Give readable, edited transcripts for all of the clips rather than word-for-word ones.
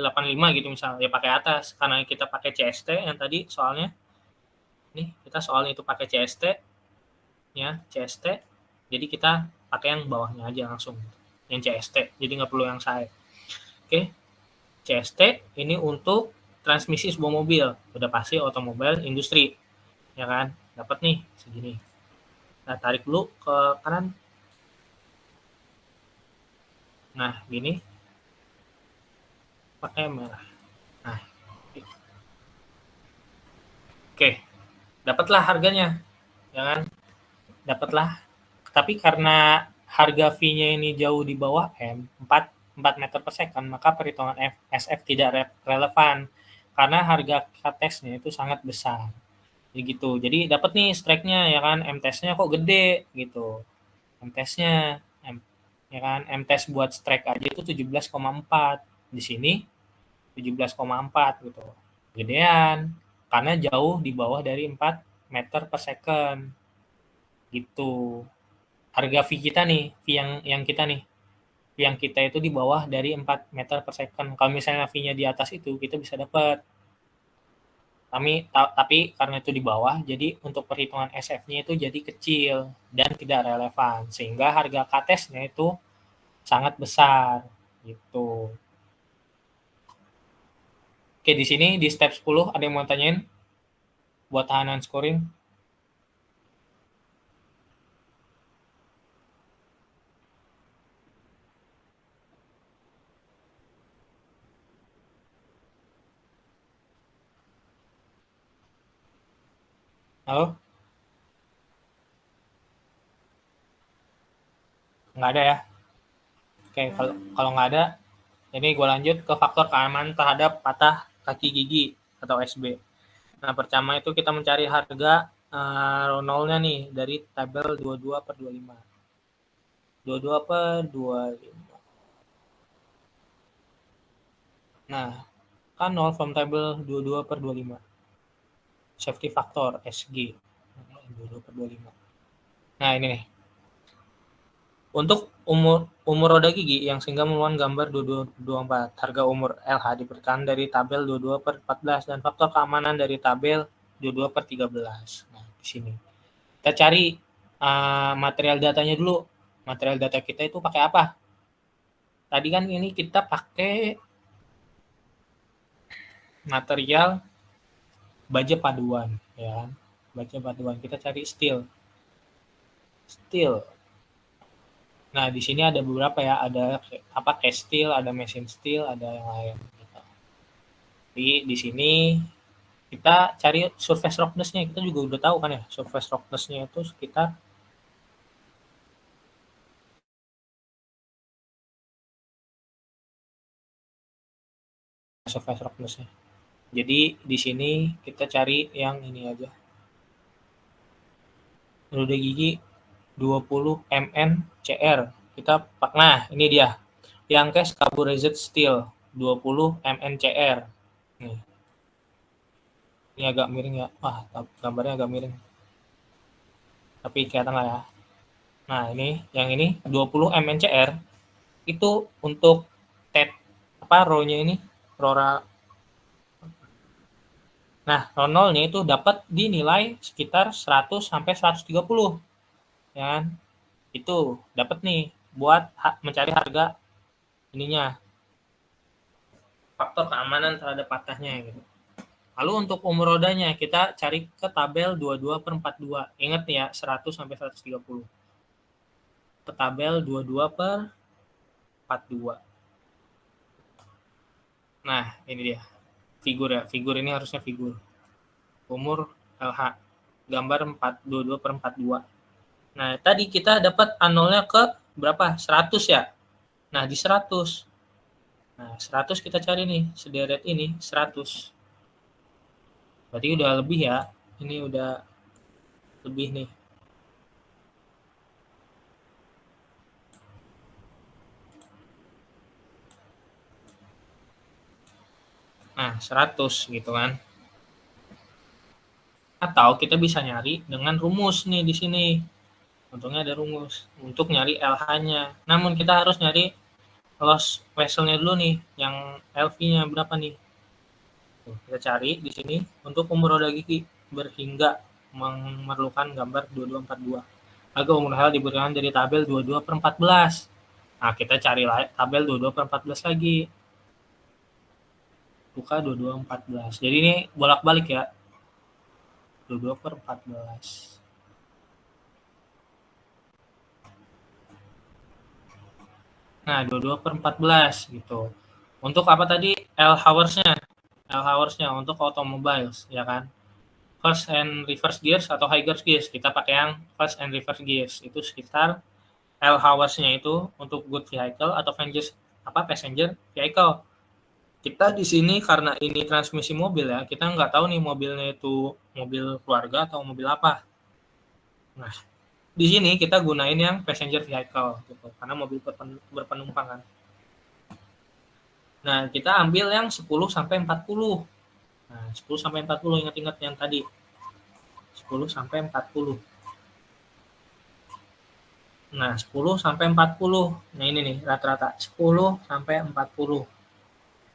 85 gitu misal, ya pakai atas. Karena kita pakai CST yang tadi soalnya, nih kita soalnya itu pakai CST, ya CST, jadi kita pakai yang bawahnya aja langsung, yang CST, jadi nggak perlu yang SAE. Oke, CST ini untuk transmisi sebuah mobil, udah pasti otomobil industri, ya kan, dapat nih segini. Nah, tarik dulu ke kanan. Nah, gini, pakai merah. Nah, oke, dapatlah harganya, ya kan, dapatlah. Tapi karena harga V-nya ini jauh di bawah M, 4 meter per second, maka perhitungan SF tidak relevan karena harga K-testnya itu sangat besar. Gitu. Jadi dapat nih strike-nya, ya kan, M-testnya kok gede gitu. M-testnya, ya kan, M-test buat strike aja itu 17,4. Di sini 17,4 gitu. Gedean karena jauh di bawah dari 4 meter per second. Gitu. Harga V kita nih, V yang kita nih, V yang kita itu di bawah dari 4 meter per second. Kalau misalnya V-nya di atas itu, kita bisa dapat. Tapi karena itu di bawah, jadi untuk perhitungan SF-nya itu jadi kecil dan tidak relevan. Sehingga harga K-testnya itu sangat besar. Gitu. Oke, di sini di step 10 ada yang mau tanyain buat tahanan scoring? Halo? Nggak ada ya? Oke, kalau nggak ada, ini gue lanjut ke faktor keamanan terhadap patah kaki gigi atau SB. Nah, pertama itu kita mencari harga Ronolnya nih dari tabel 22 per 25. 22 per 25. Nah, kan 0 from table 22 per 25. Safety factor SG. 22 per 25. Nah, ini nih. Untuk umur roda gigi yang sehingga memuat gambar 2224. Harga umur LH diberikan dari tabel 22 per 14 dan faktor keamanan dari tabel 22 per 13. Nah, di sini. Kita cari material datanya dulu. Material data kita itu pakai apa? Tadi kan ini kita pakai material baja paduan, ya. Baja paduan. Kita cari steel. Steel. Nah, di sini ada beberapa ya, ada apa cast steel, ada mesin steel, ada yang lain. Gitu. Di sini kita cari surface roughness-nya, kita juga udah tahu kan ya, surface roughness-nya itu sekitar surface roughness-nya. Jadi di sini kita cari yang ini aja. Roda gigi 20 mn CR. Nah, ini dia. Yang cast carburized steel 20 mn CR. Nih. Ini agak miring ya. Wah, gambarnya agak miring. Tapi kelihatan lah ya. Nah, yang ini 20 mn CR itu untuk row-nya ini, Nah, Ronolnya itu dapat dinilai sekitar 100 sampai 130. Ya kan? Itu dapat nih buat mencari harga ininya. Faktor keamanan terhadap patahnya gitu. Lalu untuk umur rodanya kita cari ke tabel 22 per 42. Ingat nih ya, 100 sampai 130. Ke tabel 22 per 42. Nah, ini dia. Figur ya. Figur ini harusnya figur. Umur LH. Gambar 22 per 42. Nah, tadi kita dapat anolnya ke berapa? 100 ya. Nah, di 100. Nah, 100 kita cari nih, sederet ini 100. Berarti udah lebih ya. Ini udah lebih nih. Nah, 100 gitu kan. Atau kita bisa nyari dengan rumus nih di sini. Untungnya ada rumus untuk nyari LH-nya. Namun kita harus nyari loss vessel-nya dulu nih, yang LV-nya berapa nih. Kita cari di sini untuk umur roda gigi berhingga memerlukan gambar 2242. Agar umur HL diberikan dari tabel 22/14. Nah, kita cari tabel 22/14 lagi. Buka 22/14. Jadi ini bolak-balik ya. 22/14. Nah, 22/14 gitu. Untuk apa tadi? L hours-nya untuk automobiles, ya kan? First and reverse gears atau high gears, kita pakai yang first and reverse gears. Itu sekitar L hours-nya itu untuk good vehicle atau passenger vehicle. Kita di sini karena ini transmisi mobil ya, kita nggak tahu nih mobilnya itu mobil keluarga atau mobil apa. Nah, di sini kita gunain yang passenger vehicle gitu, karena mobil berpenumpang kan. Nah, kita ambil yang 10 sampai 40. Nah, 10 sampai 40 ingat-ingat yang tadi. 10 sampai 40. Nah, 10 sampai 40. Nah, ini nih rata-rata 10 sampai 40.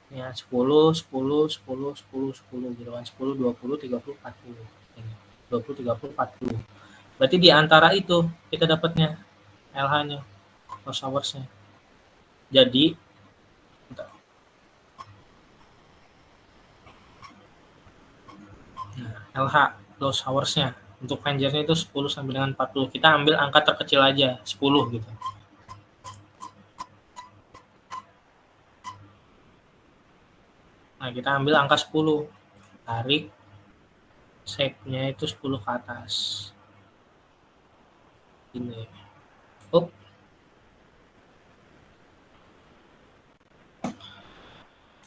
Ya, 10, 10, 10, 10, 10 gitu kan. 10, 20, 30, 40. Ini. 20, 30, 40. Berarti di antara itu kita dapatnya LH-nya, loss hours-nya. Jadi LH loss hours-nya untuk Avengers-nya itu 10 sampai dengan 40. Kita ambil angka terkecil aja, 10 gitu. Nah, kita ambil angka 10. Tarik shape-nya itu 10 ke atas. Ini.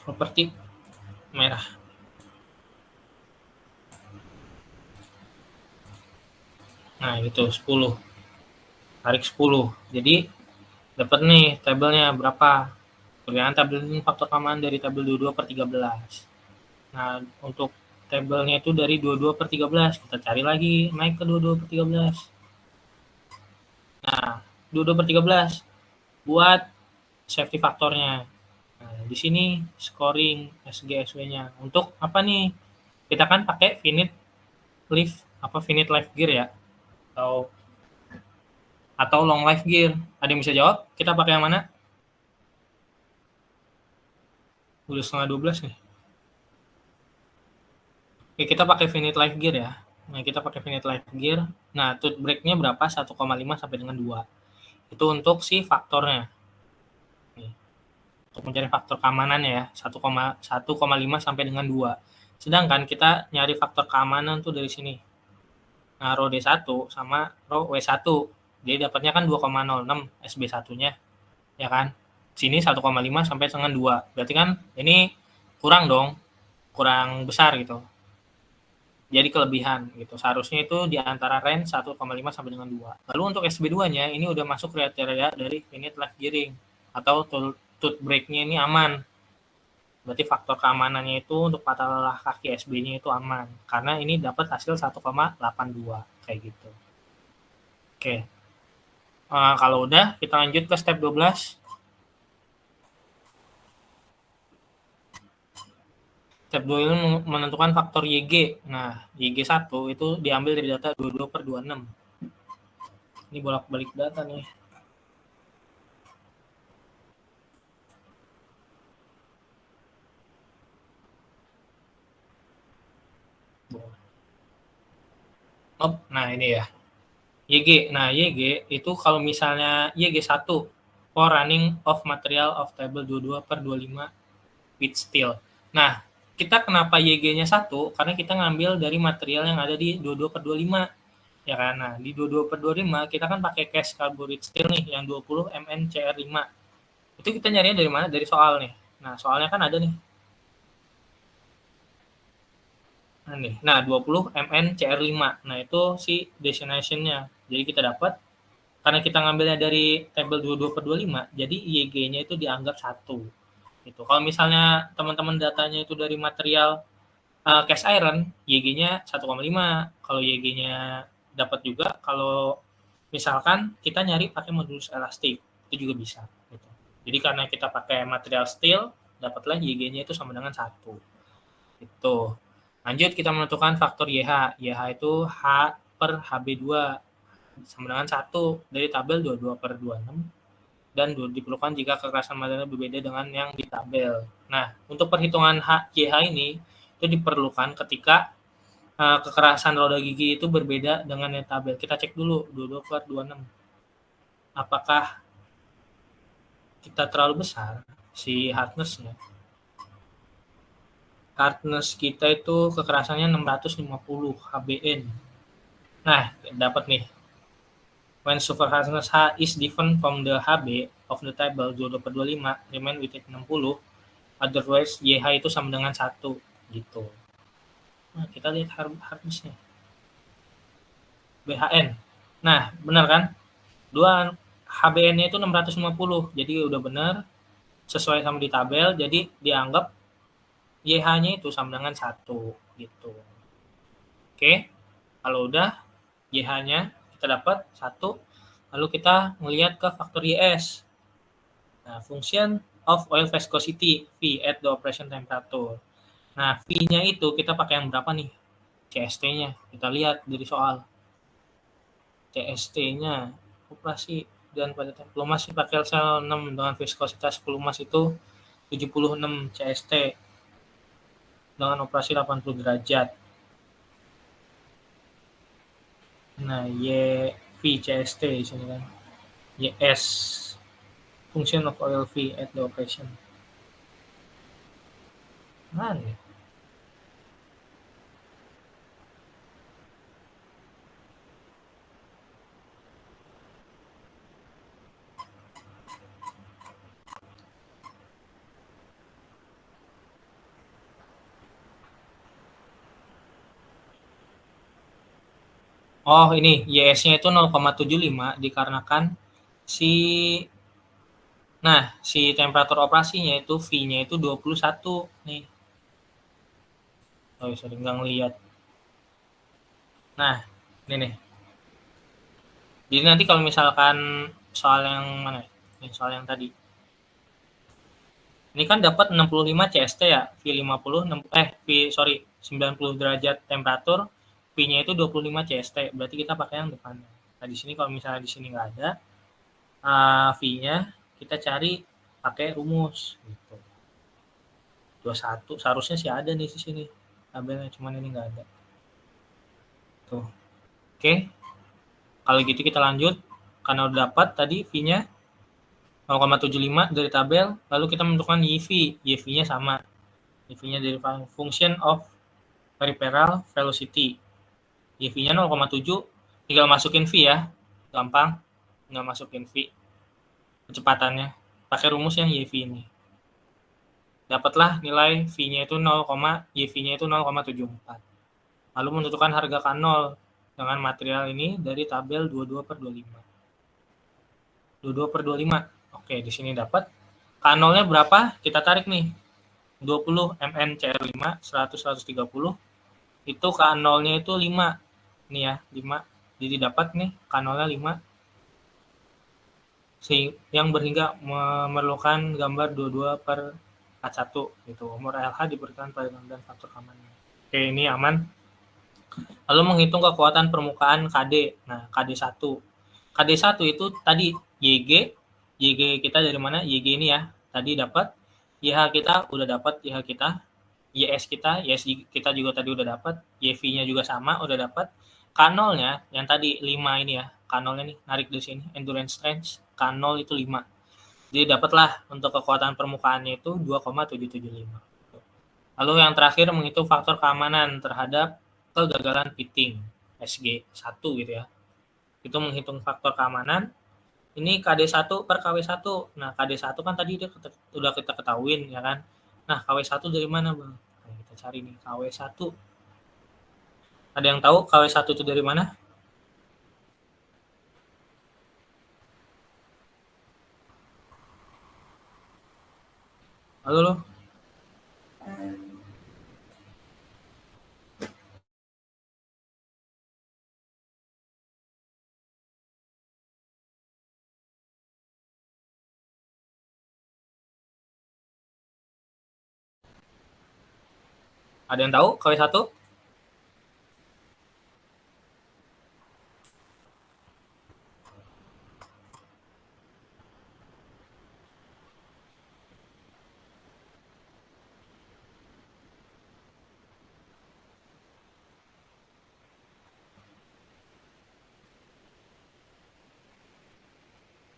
Properti merah. Nah, itu 10. Tarik 10. Jadi dapat nih tabelnya berapa. Perbedaan tabel ini faktor keamanan dari tabel 22/13. Nah, untuk tabelnya itu dari 22/13. Kita cari lagi, naik ke 22/13. Nah, 22/13 buat safety faktornya. Nah, di sini scoring SG/SW-nya. Untuk apa nih? Kita kan pakai finite life gear ya. Atau long life gear. Ada yang bisa jawab? Kita pakai yang mana? Udah setengah 12 nih. Oke, kita pakai finite life gear ya. Nah, kita pakai finite life gear. Nah, tooth break-nya berapa? 1,5 sampai dengan 2. Itu untuk si faktornya. Nih. Untuk mencari faktor keamanannya ya, 1,5 sampai dengan 2. Sedangkan kita nyari faktor keamanan tuh dari sini. Nah, row D1 sama row W1. Jadi dapatnya kan 2,06 SB1-nya. Ya kan? Sini 1,5 sampai dengan 2. Berarti kan ini kurang dong. Kurang besar gitu. Jadi kelebihan gitu. Seharusnya itu di antara range 1,5 sampai dengan 2. Lalu untuk SB2-nya ini udah masuk kriteria dari finite life gearing atau tooth break-nya ini aman. Berarti faktor keamanannya itu untuk patah kaki SB-nya itu aman karena ini dapat hasil 1,82 kayak gitu. Oke. Kalau udah kita lanjut ke step 12. Step 2 ini menentukan faktor YG. Nah, YG1 itu diambil dari data 22/26. Ini bolak-balik data nih. Nah, ini ya. YG. Nah, YG itu kalau misalnya YG1 for running of material of table 22/25 with steel. Nah, kita kenapa YG-nya 1? Karena kita ngambil dari material yang ada di 22/25. Ya kan? Nah, di 22/25 kita kan pakai cast carbonate steel nih yang 20 MnCr5. Itu kita nyarinya dari mana? Dari soal nih. Nah, soalnya kan ada nih. Nah, 20 MnCr5. Nah, itu si destination-nya. Jadi kita dapat karena kita ngambilnya dari tabel 22/25, jadi YG-nya itu dianggap 1. Gitu. Kalau misalnya teman-teman datanya itu dari material cast iron, YG-nya 1,5. Kalau YG-nya dapat juga kalau misalkan kita nyari pakai modulus elastik, itu juga bisa gitu. Jadi karena kita pakai material steel, dapatlah YG-nya itu sama dengan 1. Itu. Lanjut kita menentukan faktor YH. YH itu H per HB2 sama dengan 1 dari tabel 22 per 26 dan diperlukan jika kekerasan material berbeda dengan yang di tabel. Nah, untuk perhitungan YH ini itu diperlukan ketika kekerasan roda gigi itu berbeda dengan yang tabel. Kita cek dulu 22 per 26. Apakah kita terlalu besar si hardness-nya? Hardness kita itu kekerasannya 650 HBN. Nah, dapat nih. When super hardness H is different from the HB of the table 22 per 25, remain within 60, otherwise YH itu sama dengan 1. Gitu. Nah, kita lihat hardness-nya. BHN. Nah, benar kan? 2 HBN-nya itu 650. Jadi udah benar sesuai sama di tabel, jadi dianggap YH-nya itu sama dengan 1 gitu. Oke. Kalau udah YH-nya kita dapat 1, lalu kita melihat ke faktor YS. Nah, function of oil viscosity, V at the operation temperature. Nah, V-nya itu kita pakai yang berapa nih? CST-nya. Kita lihat dari soal. CST-nya operasi dan pada pelumas pakai sel 6 dengan viskositas pelumas itu 76 CST dengan operasi 80 derajat. Nah, YV CST di sini kan. YS function of oil V at the operation. Mana? Oh, ini YS-nya itu 0,75 dikarenakan si temperatur operasinya itu V-nya itu 21 nih. Oh, sorry, nggak ngeliat. Nah, ini nih. Jadi nanti kalau misalkan soal yang mana? Ini soal yang tadi. Ini kan dapat 65 CST ya, V50 90 derajat temperatur, V-nya itu 25 CST. Berarti kita pakai yang depannya. Nah, di sini kalau misalnya di sini nggak ada V-nya, kita cari pakai rumus gitu. 21 seharusnya sih ada nih di sini. Tabelnya cuman ini nggak ada. Tuh. Oke. Kalau gitu kita lanjut. Karena udah dapat tadi V-nya 0,75 dari tabel, lalu kita menentukan YV. YV-nya sama. YV-nya dari function of peripheral velocity. YV-nya 0,7, tinggal masukin V ya. Gampang. Tinggal masukin V. Kecepatannya. Pakai rumus yang YV ini. Dapatlah nilai V-nya itu YV-nya itu 0,74. Lalu menentukan harga K0 dengan material ini dari tabel 22 per 25. 22 per 25. Oke, di sini dapat. K0-nya berapa? Kita tarik nih. 20 Mn Cr5, 100, 130. Itu K0-nya itu 5. Nih ya, 5. Jadi dapat nih K0-nya 5. Yang berhingga memerlukan gambar 22 per 41. Gitu. Umur LH diberikan pada dan faktor keamanan. Oke, ini aman. Lalu menghitung kekuatan permukaan KD. Nah, KD1. KD1 itu tadi YG. YG kita dari mana? YG ini ya. Tadi dapat. YH kita udah dapat YH kita. YS kita juga tadi udah dapat. YV-nya juga sama, udah dapat. K0-nya yang tadi 5 ini ya. K0-nya nih, narik dari sini. Endurance strength. K0 itu 5. Jadi dapatlah untuk kekuatan permukaannya itu 2,775. Lalu yang terakhir menghitung faktor keamanan terhadap kegagalan fitting SG1 gitu ya. Itu menghitung faktor keamanan. Ini KD1 per KW1. Nah, KD1 kan tadi udah kita ketahuin ya kan. Nah, KW1 dari mana, Bang? Nah, kita cari nih KW1. Ada yang tahu KW1 itu dari mana? Halo lo. Ada yang tahu KW1?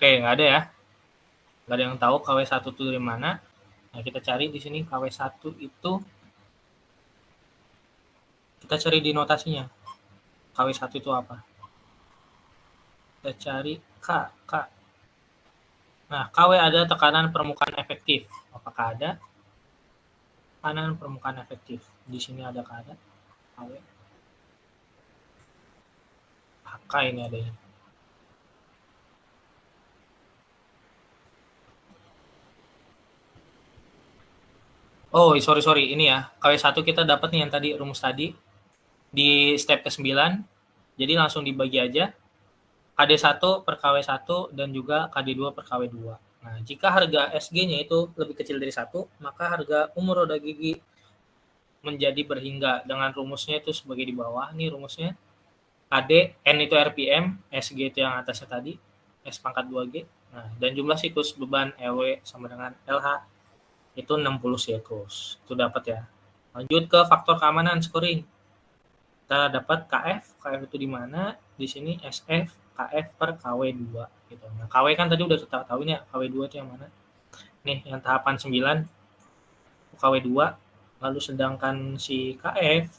Oke, nggak ada ya. Nggak ada yang tahu KW1 itu dari mana. Nah, kita cari di sini KW1 itu, kita cari di notasinya. KW1 itu apa? Kita cari K, K. Nah, KW ada tekanan permukaan efektif. Apakah ada? Tekanan permukaan efektif. Di sini ada ada? KW. HK ini adanya. Oh, sorry. Ini ya. KW1 kita dapat nih yang tadi, rumus tadi. Di step ke-9. Jadi langsung dibagi aja. KD1 per KW1 dan juga KD2 per KW2. Nah, jika harga SG-nya itu lebih kecil dari 1, maka harga umur roda gigi menjadi berhingga. Dengan rumusnya itu sebagai di bawah. Ini rumusnya. KD, N itu RPM, SG itu yang atasnya tadi, S pangkat 2G. Nah, dan jumlah siklus beban LW sama dengan LH itu 60 siklus. Itu dapat ya. Lanjut ke faktor keamanan scoring. Kita dapat KF itu di mana? Di sini SF, KF per KW2 gitu. Nah, KW kan tadi udah kita tahu ya, KW2 itu yang mana? Nih, yang tahapan 9 KW2, lalu sedangkan si KF,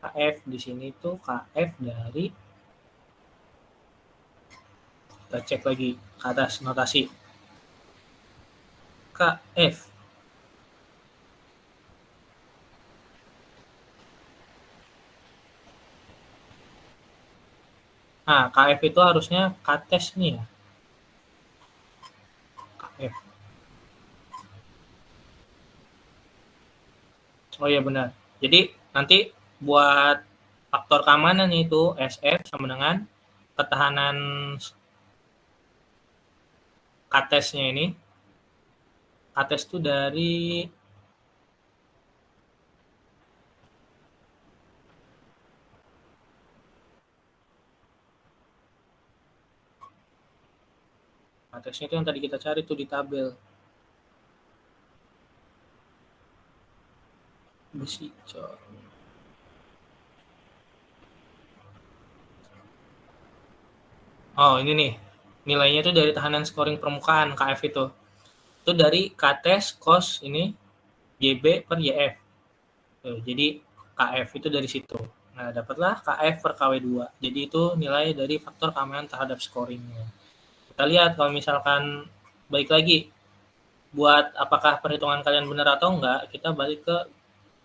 KF di sini tuh KF dari, kita cek lagi ke atas notasi. KF. Nah, KF itu harusnya KTES nih ya. KF. Oh iya benar. Jadi nanti buat faktor keamanan itu SF sama dengan ketahanan KTES-nya ini. KTES itu dari KTES-nya itu yang tadi kita cari tuh di tabel. Besi cor. Oh, ini nih. Nilainya itu dari tahanan scoring permukaan KF itu. Itu dari KTES cos ini YB per YF. Tuh, jadi KF itu dari situ. Nah, dapatlah KF per KW2. Jadi itu nilai dari faktor keamanan terhadap scoringnya. Kita lihat kalau misalkan balik lagi, buat apakah perhitungan kalian benar atau enggak, kita balik ke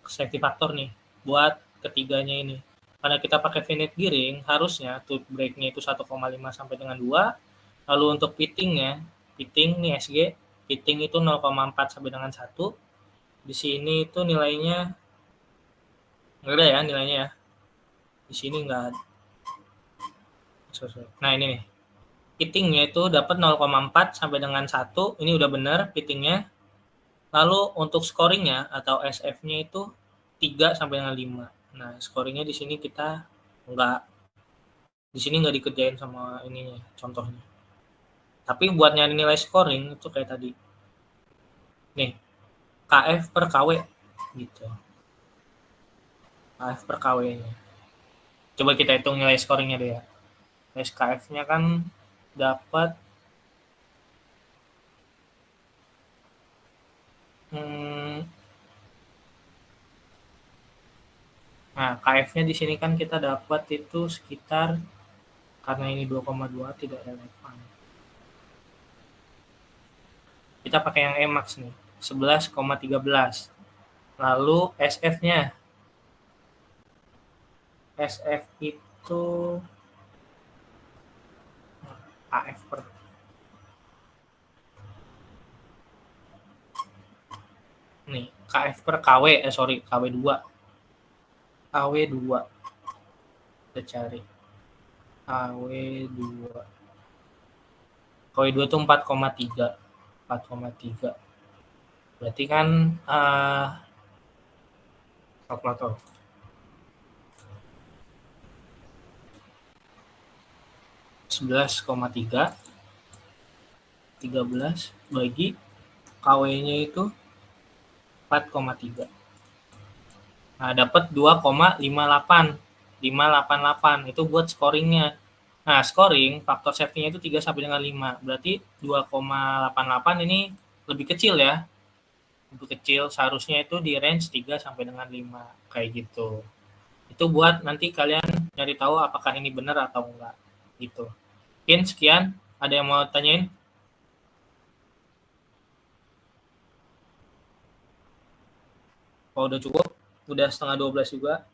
safety factor nih, buat ketiganya ini. Karena kita pakai finite gearing, harusnya tooth break-nya itu 1,5 sampai dengan 2. Lalu untuk pitting-nya, pitting nih SG, pitting itu 0,4 sampai dengan 1. Di sini itu nilainya enggak ada ya nilainya ya. Di sini enggak ada. Nah, ini nih. Pittingnya itu dapat 0,4 sampai dengan 1. Ini udah benar pittingnya. Lalu untuk scoringnya atau SF-nya itu 3 sampai dengan 5. Nah, scoringnya di sini kita enggak, di sini enggak dikerjain sama ininya, contohnya. Tapi buat nyari nilai scoring itu kayak tadi. Nih, KF per KW gitu. KF per KW-nya. Coba kita hitung nilai scoringnya deh ya. SKF-nya kan dapat nah, KF-nya di sini kan kita dapat itu sekitar, karena ini 2,2 tidak relevan. Kita pakai yang Emax nih, 11,13. Lalu SF-nya. SF itu AF per nih, KF per KW, KW2. KW2. Kita cari. KW2. KW2 itu 4,3. 4,3. Berarti kan kalkulator. (11,3) 13 bagi KW-nya itu 4,3. Nah, dapat 2,58. Itu buat scoringnya. Nah, scoring faktor safety-nya itu 3 sampai dengan 5. Berarti 2,88 ini lebih kecil ya. Lebih kecil, seharusnya itu di range 3 sampai dengan 5 kayak gitu. Itu buat nanti kalian nyari tahu apakah ini benar atau enggak gitu. Mungkin sekian, ada yang mau tanyain? Oh, udah cukup, udah setengah 12 juga.